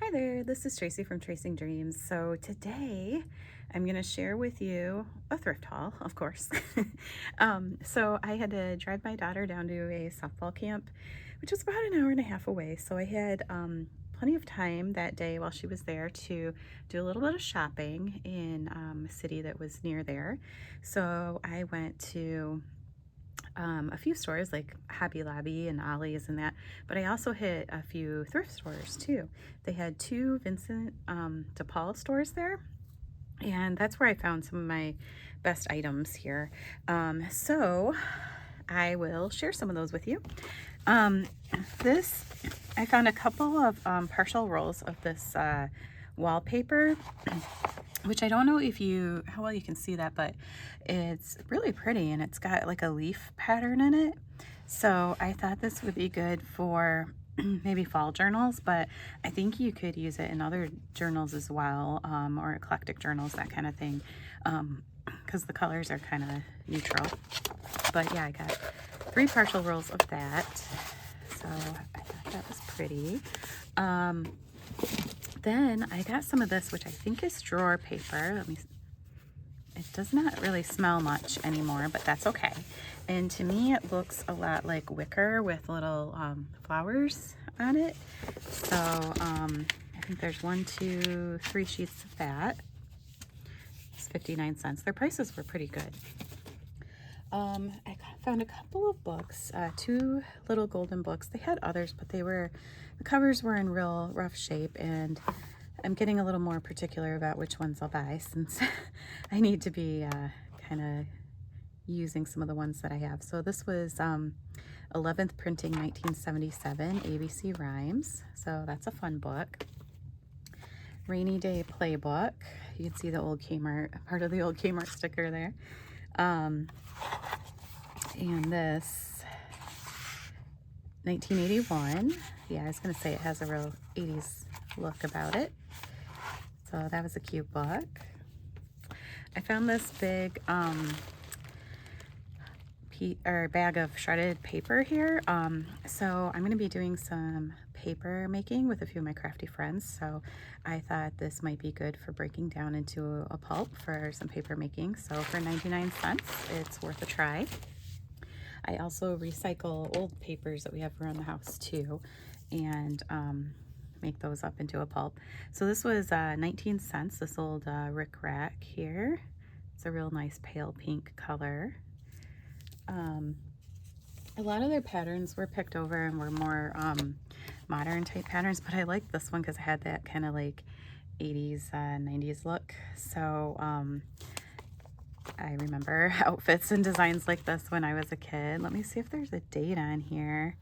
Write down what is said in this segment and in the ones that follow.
Hi there, this is Tracy from Tracing Dreams. So today I'm going to share with you a thrift haul, of course. So I had to drive my daughter down to a softball camp, which was about an hour and a half away. So I had plenty of time that day while she was there to do a little bit of shopping in a city that was near there. So I went to a few stores like Hobby Lobby and Ollie's and that, but I also hit a few thrift stores too. They had two Vincent de Paul stores there, and that's where I found some of my best items here. So I will share some of those with you. Um, I found a couple of partial rolls of this wallpaper, which I don't know how well you can see that, but it's really pretty and it's got like a leaf pattern in it. So I thought this would be good for maybe fall journals, but I think you could use it in other journals as well, or eclectic journals, that kind of thing, because the colors are kind of neutral. But yeah, I got 3 partial rolls of that. So I thought that was pretty. Then I got some of this, which I think is drawer paper. It does not really smell much anymore, but that's okay. And to me, it looks a lot like wicker with little flowers on it. So I think there's 1, 2, 3 sheets of that. It's 59 cents. Their prices were pretty good. I found a couple of books, 2 little golden books. They had others, but the covers were in real rough shape, and I'm getting a little more particular about which ones I'll buy since I need to be kind of using some of the ones that I have. So this was 11th Printing 1977 ABC Rhymes. So that's a fun book. Rainy Day Playbook. You can see the old Kmart, part of the old Kmart sticker there. And this 1981. Yeah, I was going to say it has a real 80s look about it. So that was a cute book. I found this big bag of shredded paper here. So I'm going to be doing some paper making with a few of my crafty friends. So I thought this might be good for breaking down into a pulp for some paper making. So for 99 cents, it's worth a try. I also recycle old papers that we have around the house too, and make those up into a pulp. So this was 19 cents, this old Rick Rack here. It's a real nice pale pink color. A lot of their patterns were picked over and were more modern type patterns, but I liked this one because it had that kind of like 80s, 90s look. So I remember outfits and designs like this when I was a kid. Let me see if there's a date on here.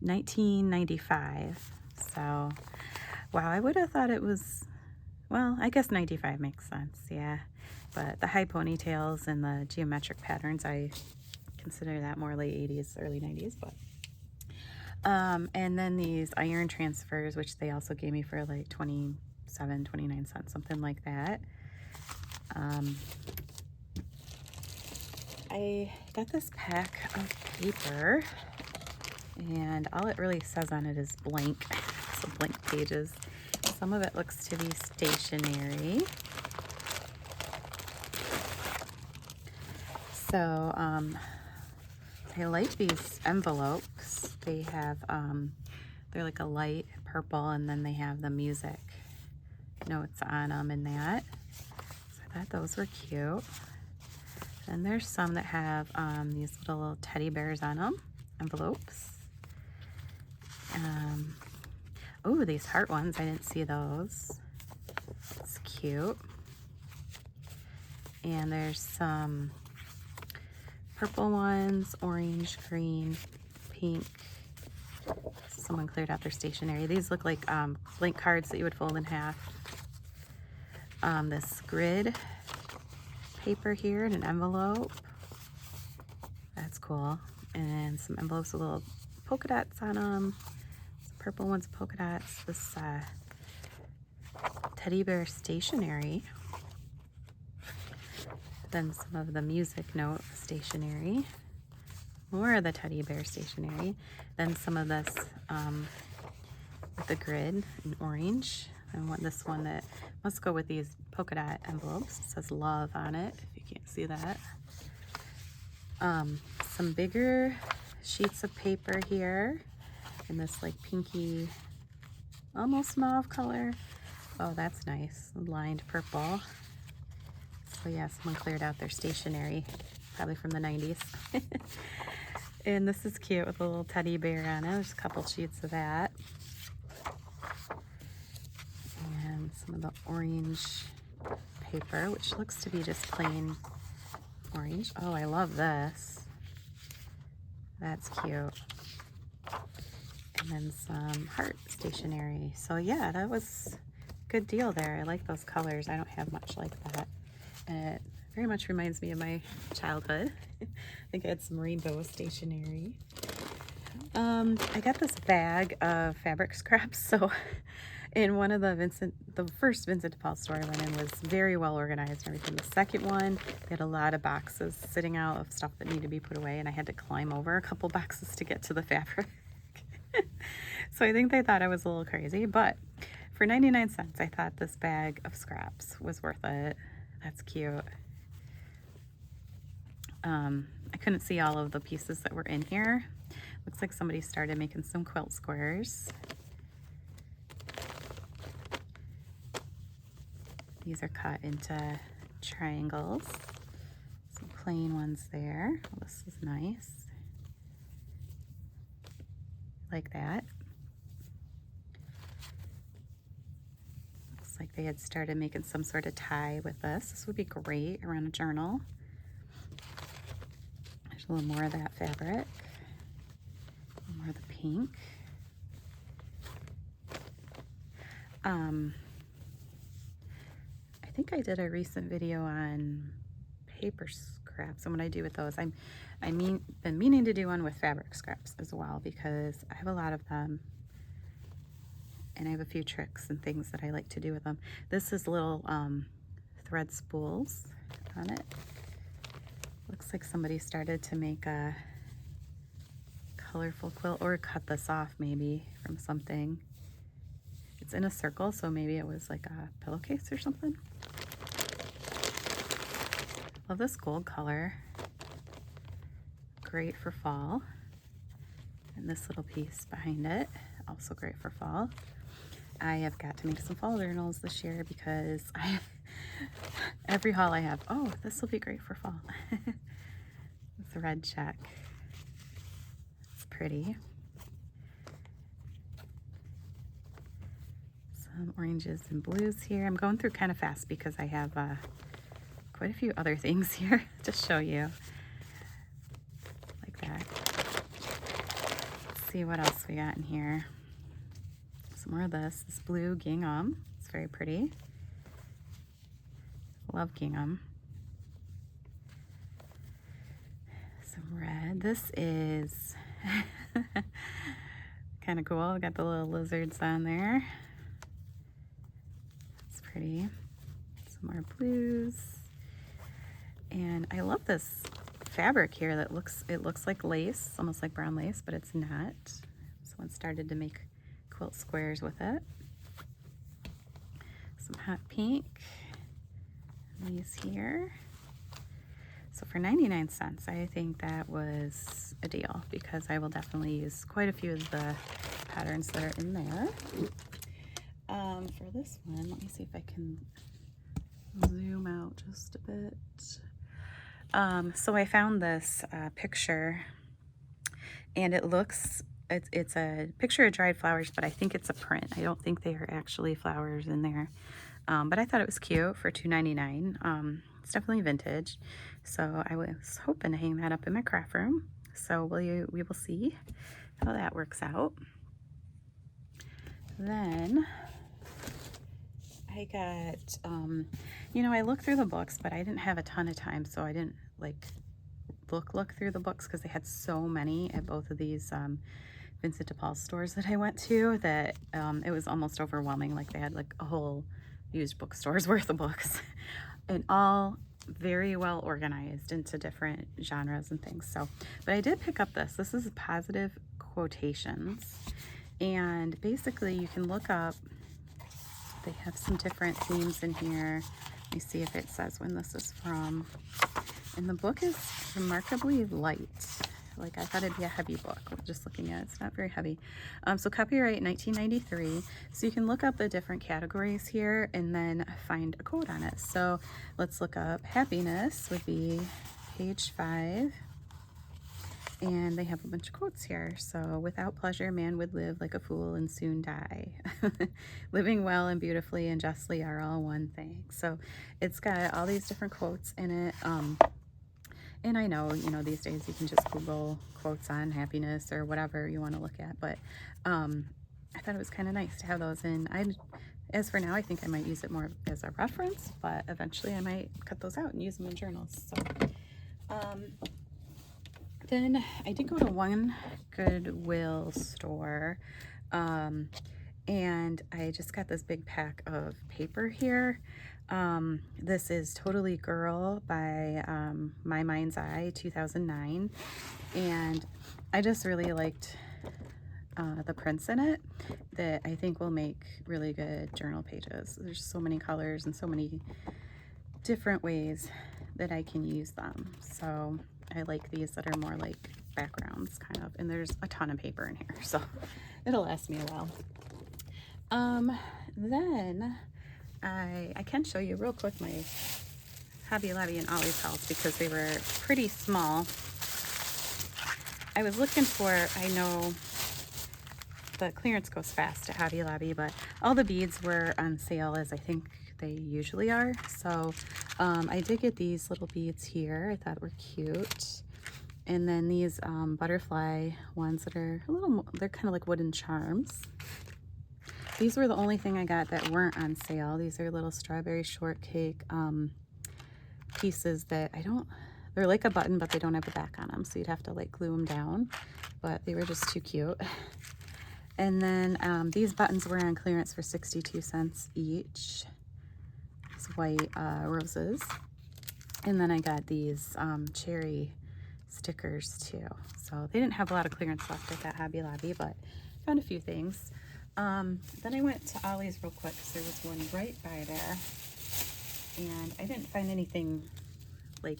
1995. So, wow, I would have thought it was, well, I guess 95 makes sense, yeah. But the high ponytails and the geometric patterns, I consider that more late 80s, early 90s, but. And then these iron transfers, which they also gave me for like 29 cents, something like that. I got this pack of paper, and all it really says on it is blank, so blank pages. Some of it looks to be stationery. So I like these envelopes. They have, they're like a light purple, and then they have the music notes on them and that. So I thought those were cute. And there's some that have these little teddy bears on them, envelopes. Oh, these heart ones, I didn't see those. It's cute. And there's some purple ones, orange, green, pink. Someone cleared out their stationery. These look like blank cards that you would fold in half. This grid paper here in an envelope. That's cool. And some envelopes with little polka dots on them. Some purple ones, polka dots. This teddy bear stationery. Then some of the music note stationery. more of the teddy bear stationery. Then some of this with the grid in orange. I want this one that must go with these polka dot envelopes. It says love on it, if you can't see that. Some bigger sheets of paper here in this like pinky, almost mauve color. Oh, that's nice. Lined purple. So yeah, someone cleared out their stationery, probably from the 90s. And this is cute with a little teddy bear on it. There's a couple sheets of that. And some of the orange paper, which looks to be just plain orange. Oh, I love this. That's cute. And then some heart stationery. So yeah, that was a good deal there. I like those colors. I don't have much like that. And it very much reminds me of my childhood. I think I had some rainbow stationery. I got this bag of fabric scraps. So in one of the first Vincent de Paul store I went in was very well organized and everything. The second one, they had a lot of boxes sitting out of stuff that needed to be put away, and I had to climb over a couple boxes to get to the fabric. So I think they thought I was a little crazy, but for 99 cents, I thought this bag of scraps was worth it. That's cute. I couldn't see all of the pieces that were in here. Looks like somebody started making some quilt squares. These are cut into triangles. Some plain ones there. Oh, this is nice. Like that. Looks like they had started making some sort of tie with this. This would be great around a journal. There's a little more of that fabric. A little more of the pink. I think I did a recent video on paper scraps and what I do with those. been meaning to do one with fabric scraps as well, because I have a lot of them and I have a few tricks and things that I like to do with them. This is little thread spools on it. Looks like somebody started to make a colorful quilt, or cut this off maybe from something. It's in a circle, so maybe it was like a pillowcase or something. Love this gold color. Great for fall. And this little piece behind it, also great for fall. I have got to make some fall journals this year because every haul I have, oh, this will be great for fall. It's a red check. It's pretty. Some oranges and blues here. I'm going through kind of fast because I have quite a few other things here to show you. Like that. Let's see what else we got in here. Some more of this. This blue gingham. It's very pretty. Love gingham. Some red. This is kind of cool. Got the little lizards on there. That's pretty. Some more blues. And I love this fabric here that looks like lace, almost like brown lace, but it's not. Someone started to make quilt squares with it. Some hot pink. These here. So for 99 cents, I think that was a deal because I will definitely use quite a few of the patterns that are in there. For this one, let me see if I can zoom out just a bit. So I found this picture, and it's a picture of dried flowers, but I think it's a print. I don't think they are actually flowers in there. But I thought it was cute for $2.99. It's definitely vintage. So I was hoping to hang that up in my craft room. So we will see how that works out. Then I got, I looked through the books, but I didn't have a ton of time, so I didn't look through the books because they had so many at both of these Vincent de Paul stores that I went to that it was almost overwhelming. Like they had like a whole used bookstore's worth of books, and all very well organized into different genres and things. So, but I did pick up this. This is positive quotations. And basically you can look up, they have some different themes in here. Let me see if it says when this is from. And the book is remarkably light. Like, I thought it'd be a heavy book. Just looking at it, it's not very heavy. So copyright 1993. So you can look up the different categories here and then find a quote on it. So let's look up happiness would be page 5. And they have a bunch of quotes here. So, without pleasure, man would live like a fool and soon die. Living well and beautifully and justly are all one thing. So, it's got all these different quotes in it. And I know, you know, these days you can just Google quotes on happiness or whatever you want to look at. But I thought it was kind of nice to have those in. As for now, I think I might use it more as a reference, but eventually I might cut those out and use them in journals. So, then I did go to one Goodwill store, and I just got this big pack of paper here. This is Totally Girl by My Mind's Eye 2009, and I just really liked the prints in it that I think will make really good journal pages. There's so many colors and so many different ways that I can use them. So I like these that are more like backgrounds kind of, and there's a ton of paper in here, so it'll last me a while. Then I can show you real quick my Hobby Lobby and Ollie's house because they were pretty small. I was looking for, I know the clearance goes fast at Hobby Lobby, but all the beads were on sale, as I think they usually are. So I did get these little beads here. I thought were cute. And then these butterfly ones that are a little more, they're kind of like wooden charms. These were the only thing I got that weren't on sale. These are little strawberry shortcake pieces that they're like a button, but they don't have a back on them. So you'd have to like glue them down, but they were just too cute. And then these buttons were on clearance for 62 cents each. These white roses. And then I got these cherry stickers too. So they didn't have a lot of clearance left at that Hobby Lobby, but found a few things. Then I went to Ollie's real quick because there was one right by there. And I didn't find anything like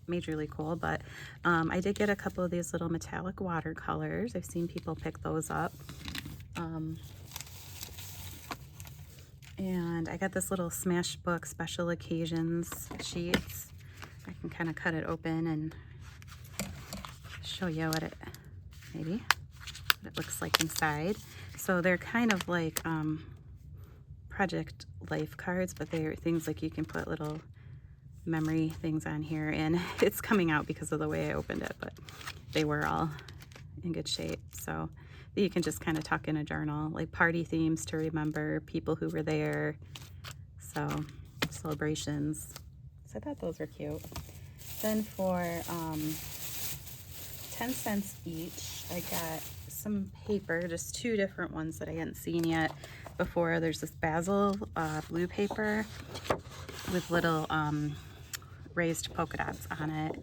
majorly cool, but I did get a couple of these little metallic watercolors. I've seen people pick those up. And I got this little Smash Book Special Occasions sheets. I can kind of cut it open and show you what it looks like inside. So they're kind of like Project Life cards, but they're things like you can put little memory things on here, and it's coming out because of the way I opened it, but they were all in good shape. So you can just kind of tuck in a journal, like party themes to remember people who were there, so celebrations. So I thought those were cute. Then for 10 cents each, I got some paper, just two different ones that I hadn't seen yet before. There's this basil blue paper with little raised polka dots on it.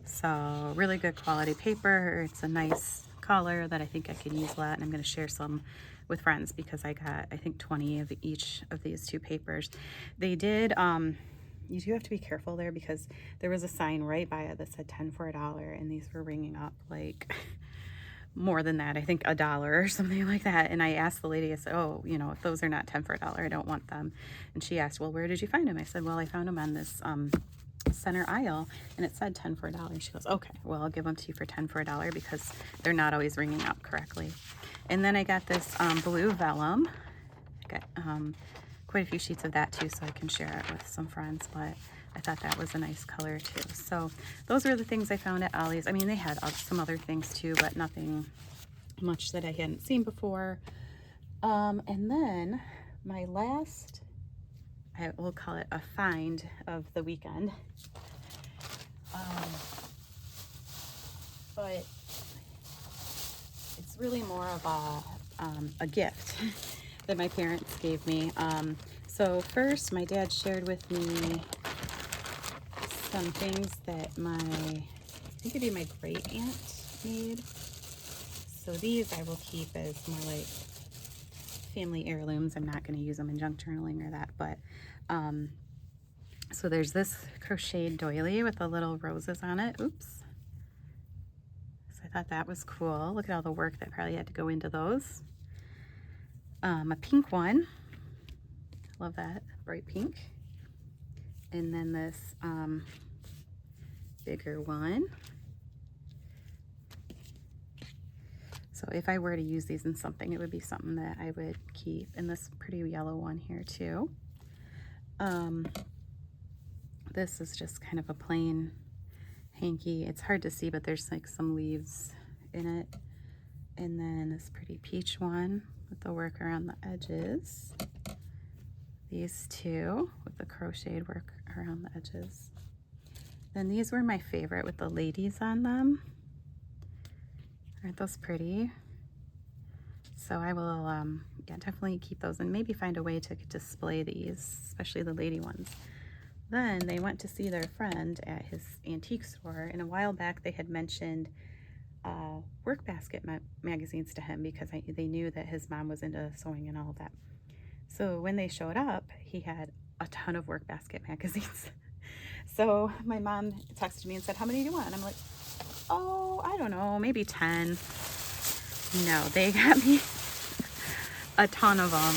So really good quality paper. It's a nice color that I think I could use a lot, and I'm going to share some with friends because I got, I think, 20 of each of these two papers. They did, you do have to be careful there because there was a sign right by it that said 10 for $1, and these were ringing up like more than that, I think $1 or something like that. And I asked the lady, I said, oh, you know, if those are not 10 for $1, I don't want them. And she asked, well, where did you find them? I said, well, I found them on this center aisle, and it said 10 for $1. She goes, okay, well, I'll give them to you for 10 for $1 because they're not always ringing up correctly. And then I got this blue vellum. I got quite a few sheets of that too, so I can share it with some friends, but I thought that was a nice color too. So those were the things I found at Ollie's. I mean, they had some other things too, but nothing much that I hadn't seen before. And then my last, I will call it a find of the weekend. But it's really more of a gift that my parents gave me. So first, my dad shared with me some things that I think it'd be my great aunt made. So these I will keep as more like family heirlooms. I'm not going to use them in junk journaling or that, but so there's this crocheted doily with the little roses on it. Oops. So I thought that was cool. Look at all the work that probably had to go into those. A pink one. Love that, bright pink. And then this bigger one. So if I were to use these in something, it would be something that I would keep. And this pretty yellow one here too. This is just kind of a plain hanky. It's hard to see, but there's like some leaves in it. And then this pretty peach one with the work around the edges. These two with the crocheted work around the edges. Then these were my favorite with the ladies on them. Aren't those pretty? So I will yeah, definitely keep those and maybe find a way to display these, especially the lady ones. Then they went to see their friend at his antique store, and a while back they had mentioned work basket magazines to him because they knew that his mom was into sewing and all of that. So when they showed up, he had a ton of work basket magazines. So my mom texted me and said, "How many do you want?" And I'm like, "Oh, I don't know, maybe 10. No, they got me a ton of them.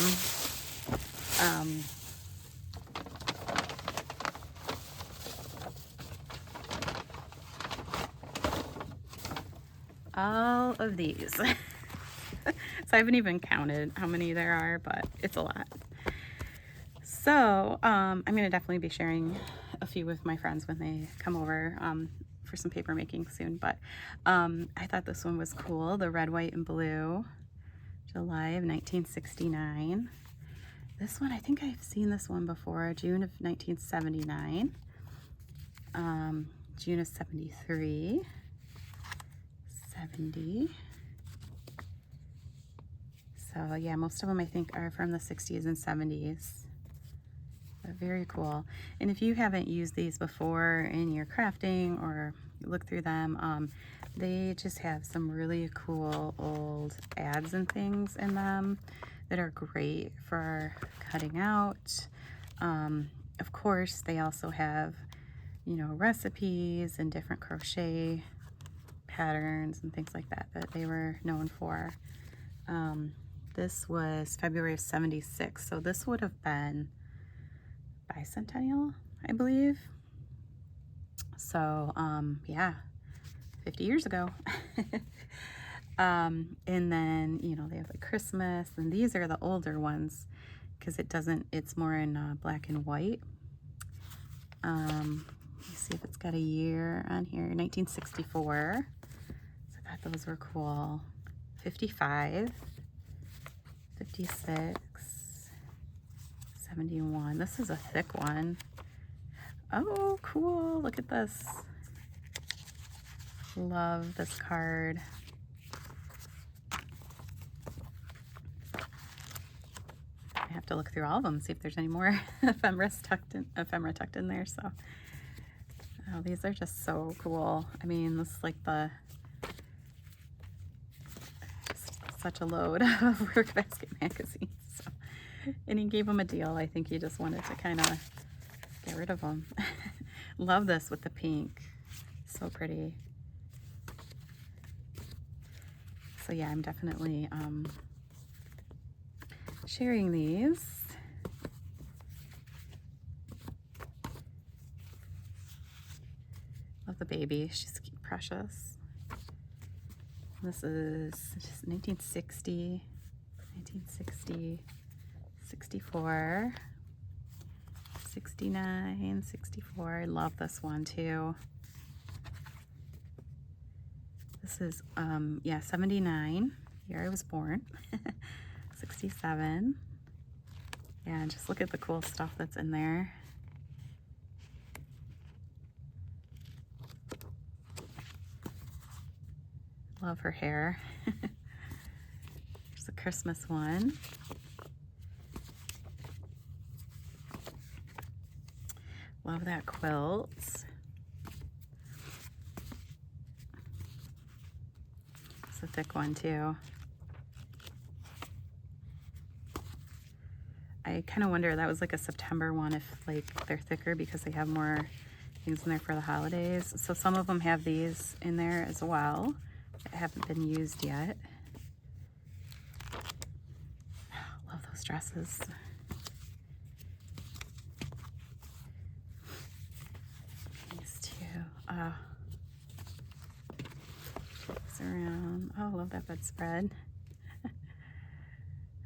All of these. So I haven't even counted how many there are, but it's a lot. So I'm going to definitely be sharing a few with my friends when they come over for some paper making soon. But I thought this one was cool. The red, white, and blue. July of 1969. This one, I think I've seen this one before. June of 1979. June of 73. 70. So yeah, most of them I think are from the 60s and 70s. But very cool. And if you haven't used these before in your crafting or look through them, they just have some really cool old ads and things in them that are great for cutting out. Of course, they also have, you know, recipes and different crochet patterns and things like that that they were known for. This was February of 76, so this would have been bicentennial, I believe. So yeah, 50 years ago. And then, you know, they have like Christmas, and these are the older ones because it's more in black and white. Let me see if it's got a year on here. 1964. So I thought those were cool. 55, 56, 71. This is a thick one. Oh, cool. Look at this. Love this card. I have to look through all of them, see if there's any more ephemera tucked in there. So, oh, these are just so cool. I mean, this is like just such a load of work basket magazines. So, and he gave them a deal. I think he just wanted to kind of get rid of them. Love this with the pink. So pretty. So yeah, I'm definitely sharing these. Love the baby. She's precious. This is just 1960, 64, 69, 64. I love this one too. This is, yeah, 79, year I was born. 67. Yeah, and just look at the cool stuff that's in there. Love her hair. There's a Christmas one. Love that quilt. a thick one too. I kind of wonder, that was like a September one, if like they're thicker because they have more things in there for the holidays. So some of them have these in there as well that haven't been used yet. Love those dresses. These two. It's around. Oh, I love that bedspread.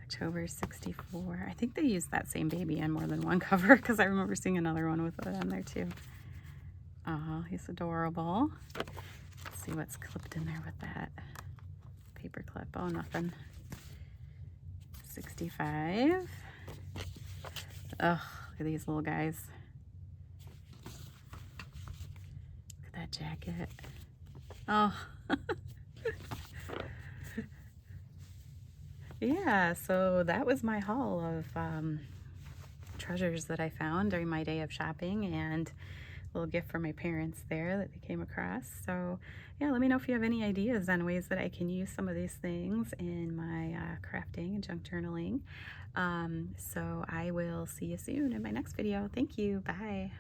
October 64. I think they used that same baby on more than one cover because I remember seeing another one with it on there too. Oh, he's adorable. Let's see what's clipped in there with that paper clip. Oh, nothing. 65. Ugh, look at these little guys. Look at that jacket. Oh. Yeah, so that was my haul of treasures that I found during my day of shopping, and a little gift for my parents there that they came across. So yeah, let me know if you have any ideas on ways that I can use some of these things in my crafting and junk journaling. So I will see you soon in my next video. Thank you. Bye.